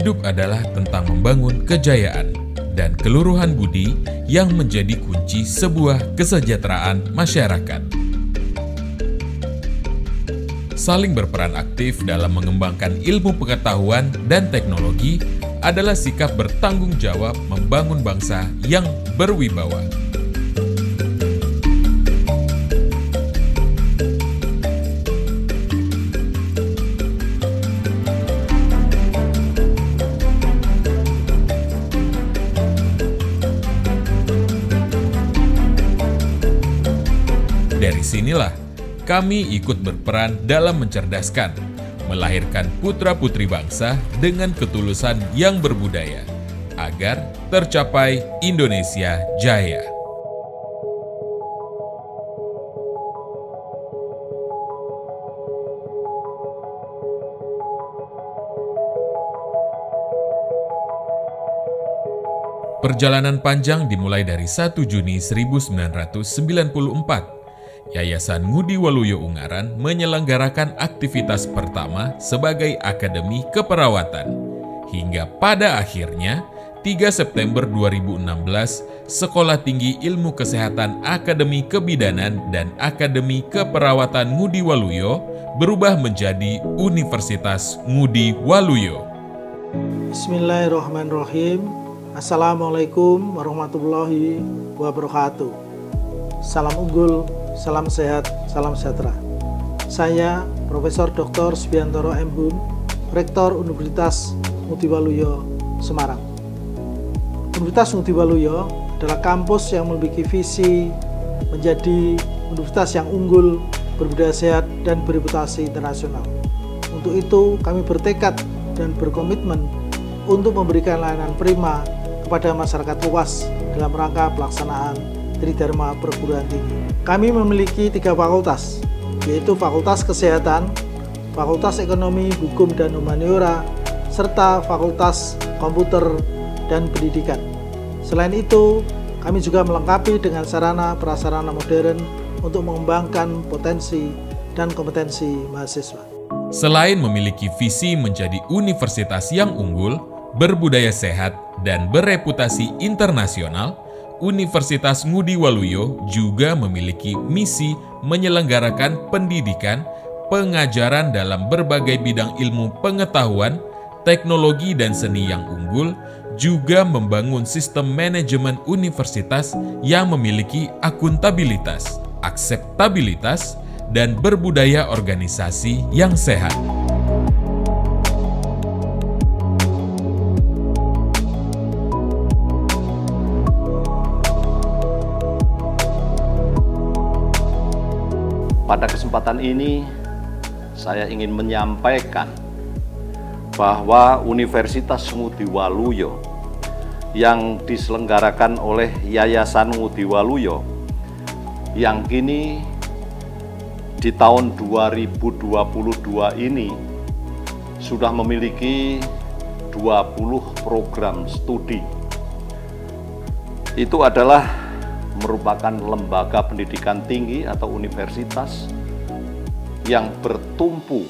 Hidup adalah tentang membangun kejayaan dan keluruhan budi yang menjadi kunci sebuah kesejahteraan masyarakat. Saling berperan aktif dalam mengembangkan ilmu pengetahuan dan teknologi adalah sikap bertanggung jawab membangun bangsa yang berwibawa. Dari sinilah kami ikut berperan dalam mencerdaskan, melahirkan putra-putri bangsa dengan ketulusan yang berbudaya, agar tercapai Indonesia Jaya. Perjalanan panjang dimulai dari 1 Juni 1994. Yayasan Ngudi Waluyo Ungaran menyelenggarakan aktivitas pertama sebagai Akademi Keperawatan. Hingga pada akhirnya, 3 September 2016, Sekolah Tinggi Ilmu Kesehatan Akademi Kebidanan dan Akademi Keperawatan Ngudi Waluyo berubah menjadi Universitas Ngudi Waluyo. Bismillahirrahmanirrahim. Assalamualaikum warahmatullahi wabarakatuh. Salam unggul, salam sehat, salam sejahtera. Saya Profesor Dr. Subiantoro M. Hum, Rektor Universitas Ngudi Waluyo, Semarang. Universitas Ngudi Waluyo adalah kampus yang memiliki visi menjadi universitas yang unggul, berbudaya sehat, dan bereputasi internasional. Untuk itu, kami bertekad dan berkomitmen untuk memberikan layanan prima kepada masyarakat luas dalam rangka pelaksanaan Tridharma Perguruan Tinggi. Kami memiliki 3 fakultas, yaitu Fakultas Kesehatan, Fakultas Ekonomi, Hukum, dan Humaniora, serta Fakultas Komputer dan Pendidikan. Selain itu, kami juga melengkapi dengan sarana prasarana modern untuk mengembangkan potensi dan kompetensi mahasiswa. Selain memiliki visi menjadi universitas yang unggul, berbudaya sehat, dan bereputasi internasional, Universitas Ngudi Waluyo juga memiliki misi menyelenggarakan pendidikan, pengajaran dalam berbagai bidang ilmu pengetahuan, teknologi dan seni yang unggul, juga membangun sistem manajemen universitas yang memiliki akuntabilitas, akseptabilitas, dan berbudaya organisasi yang sehat. Pada kesempatan ini, saya ingin menyampaikan bahwa Universitas Ngudi Waluyo yang diselenggarakan oleh Yayasan Ngudi Waluyo yang kini di tahun 2022 ini sudah memiliki 20 program studi. Itu adalah merupakan lembaga pendidikan tinggi atau universitas yang bertumpu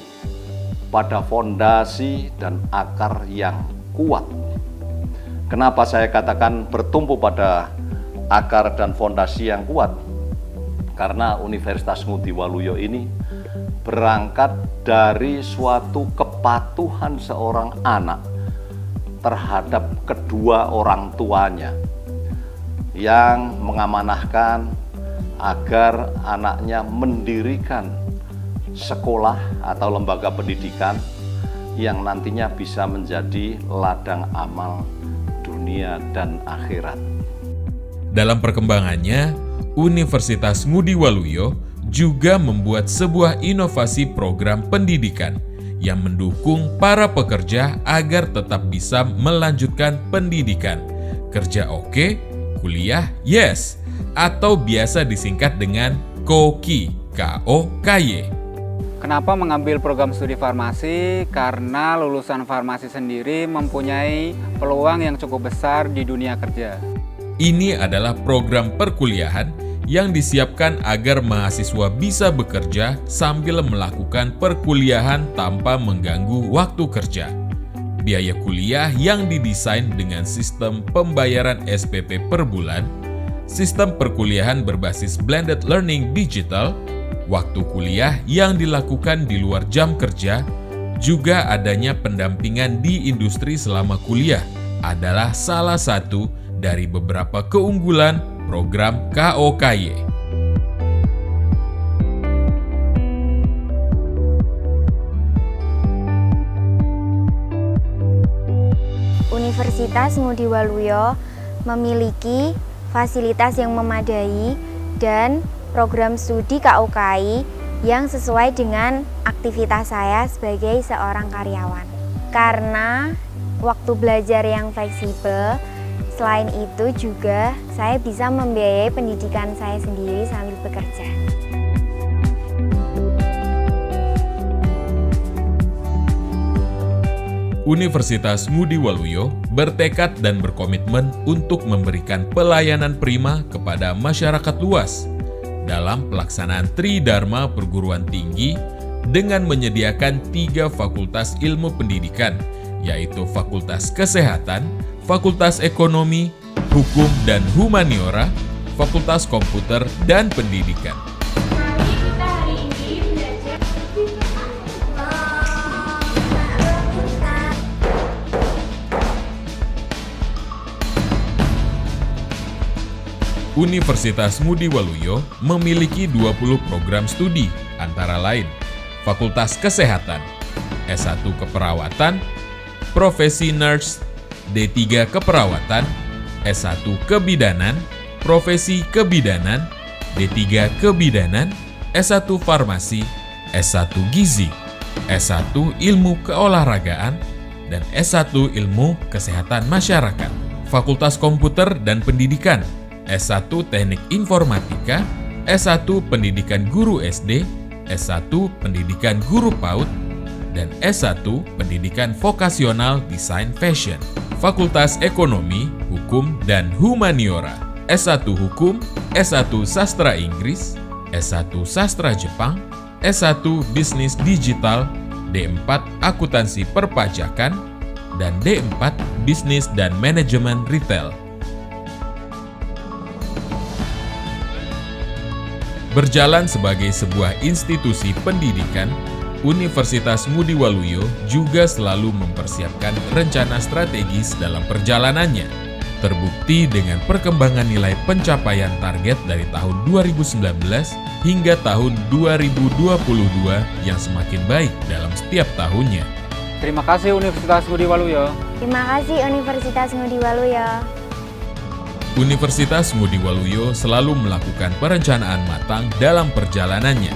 pada fondasi dan akar yang kuat. Kenapa saya katakan bertumpu pada akar dan fondasi yang kuat? Karena Universitas Ngudi Waluyo ini berangkat dari suatu kepatuhan seorang anak terhadap kedua orang tuanya, yang mengamanahkan agar anaknya mendirikan sekolah atau lembaga pendidikan yang nantinya bisa menjadi ladang amal dunia dan akhirat. Dalam perkembangannya, Universitas Ngudi Waluyo juga membuat sebuah inovasi program pendidikan yang mendukung para pekerja agar tetap bisa melanjutkan pendidikan. Kerja oke, kuliah yes, atau biasa disingkat dengan KOKY, KOKY. Kenapa mengambil program studi farmasi? Karena lulusan farmasi sendiri mempunyai peluang yang cukup besar di dunia kerja. Ini adalah program perkuliahan yang disiapkan agar mahasiswa bisa bekerja sambil melakukan perkuliahan tanpa mengganggu waktu kerja. biaya kuliah yang didesain dengan sistem pembayaran SPP per bulan, sistem perkuliahan berbasis blended learning digital, waktu kuliah yang dilakukan di luar jam kerja, juga adanya pendampingan di industri selama kuliah adalah salah satu dari beberapa keunggulan program KOKY. Universitas Ngudi Waluyo memiliki fasilitas yang memadai dan program studi KOKY yang sesuai dengan aktivitas saya sebagai seorang karyawan. Karena waktu belajar yang fleksibel, selain itu juga saya bisa membiayai pendidikan saya sendiri sambil bekerja. Universitas Ngudi Waluyo bertekad dan berkomitmen untuk memberikan pelayanan prima kepada masyarakat luas dalam pelaksanaan Tridharma Perguruan Tinggi dengan menyediakan 3 fakultas ilmu pendidikan, yaitu Fakultas Kesehatan, Fakultas Ekonomi, Hukum dan Humaniora, Fakultas Komputer dan Pendidikan. Universitas Ngudi Waluyo memiliki 20 program studi, antara lain Fakultas Kesehatan, S1 Keperawatan, Profesi Nurse, D3 Keperawatan, S1 Kebidanan, Profesi Kebidanan, D3 Kebidanan, S1 Farmasi, S1 Gizi, S1 Ilmu Keolahragaan, dan S1 Ilmu Kesehatan Masyarakat. Fakultas Komputer dan Pendidikan, S1 Teknik Informatika, S1 Pendidikan Guru SD, S1 Pendidikan Guru PAUD, dan S1 Pendidikan Vokasional Desain Fashion. Fakultas Ekonomi, Hukum dan Humaniora, S1 Hukum, S1 Sastra Inggris, S1 Sastra Jepang, S1 Bisnis Digital, D4 Akuntansi Perpajakan, dan D4 Bisnis dan Manajemen Retail. Berjalan sebagai sebuah institusi pendidikan, Universitas Ngudi Waluyo juga selalu mempersiapkan rencana strategis dalam perjalanannya. Terbukti dengan perkembangan nilai pencapaian target dari tahun 2019 hingga tahun 2022 yang semakin baik dalam setiap tahunnya. Terima kasih Universitas Ngudi Waluyo. Terima kasih Universitas Ngudi Waluyo. Universitas Ngudi Waluyo selalu melakukan perencanaan matang dalam perjalanannya.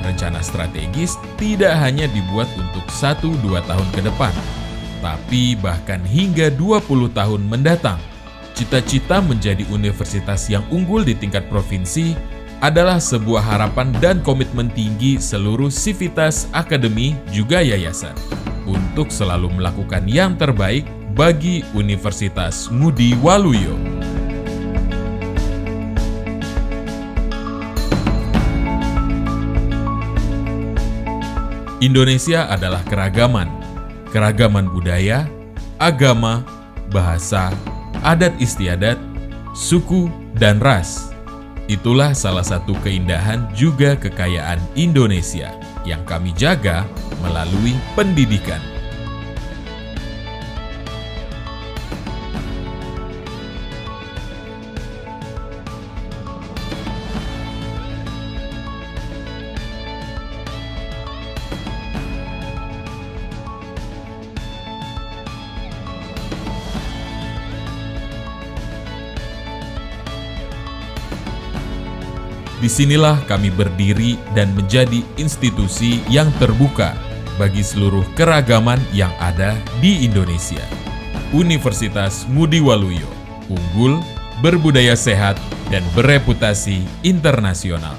Rencana strategis tidak hanya dibuat untuk 1-2 tahun ke depan, tapi bahkan hingga 20 tahun mendatang. Cita-cita menjadi universitas yang unggul di tingkat provinsi adalah sebuah harapan dan komitmen tinggi seluruh sivitas akademi juga yayasan untuk selalu melakukan yang terbaik bagi Universitas Ngudi Waluyo. Indonesia adalah keragaman budaya, agama, bahasa, adat istiadat, suku, dan ras. Itulah salah satu keindahan juga kekayaan Indonesia yang kami jaga melalui pendidikan. Disinilah kami berdiri dan menjadi institusi yang terbuka bagi seluruh keragaman yang ada di Indonesia. Universitas Ngudi Waluyo, unggul, berbudaya sehat, dan bereputasi internasional.